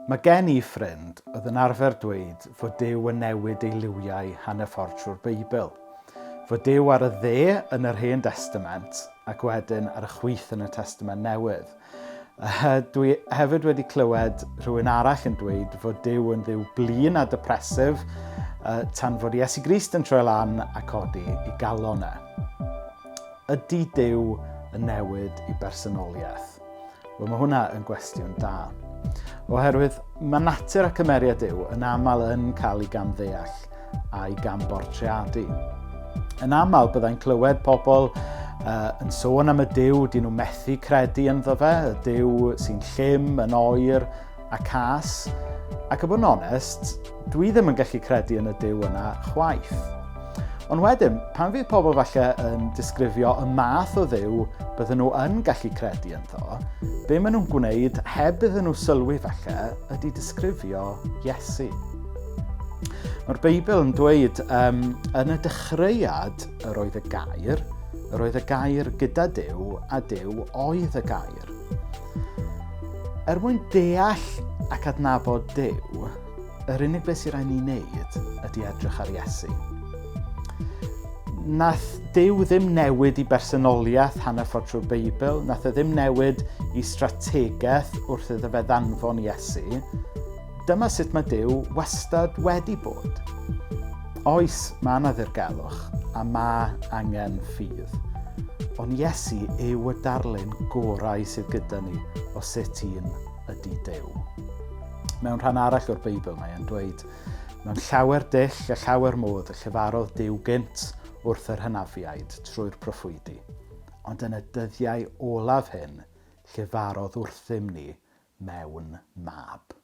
Mae gen I ffrind oedd yn arfer dweud fod Duw yn newid ei liwiau hanner ffordd trwy'r Beibl. Fod Duw ar y dde yn yr Hen Testament ac wedyn ar y chwith yn y Testament Newydd. Dwi hefyd wedi clywed rhywun arall yn dweud fod Duw yn dduw blin a depresif tan fod Iesu Grist yn troi lan a codi i galon e. Ydy Duw yn newid ei bersonoliaeth? Wel, mae hwnna yn gwestiwn da. Oherwydd mae natur a cymeriad Duw yn aml yn cael ei gamddeall a'i gambortreadu. Yn aml byddai'n clywed pobl yn sôn am y Duw dyn nhw methu credu ynddo fe, y Duw sy'n llym, yn oer a cas. Ac yn bod yn onest, dwi ddim yn gallu credu yn y Duw yna chwaith. Ond wedyn, pan fydd pobl falle yn disgrifio y math o Dduw bydden nhw yn gallu credu ynddo, be maen nhw'n gwneud heb iddyn nhw sylwi falle ydy disgrifio Iesu. Mae'r Beibl yn dweud yn y dechreuad yr oedd y gair gyda Duw a Duw oedd y gair. Mwyn deall ac adnabod Duw, yr unig beth sy'n rhaid ni wneud ydy edrych ar Iesu. Nath Duw ddim newid ei bersonoliaeth hanner ffordd trwy'r Beibl, nath e ddim newid ei strategaeth wrth iddo fe ddanfon Iesu. Dyma sut mae Duw wastad wedi bod. Oes, mae yna ddirgelwch a mae angen ffydd. Ond Iesu yw y darlun gorau sydd gyda ni o sut un ydy Duw. Mewn rhan arall o'r Beibl mae'n dweud, mewn llawer dull a llawer modd y llefarodd Duw gynt wrth yr hynafiaid trwy'r proffwydi. Ond yn y dyddiau olaf hyn, llefarodd wrthym ni mewn mab.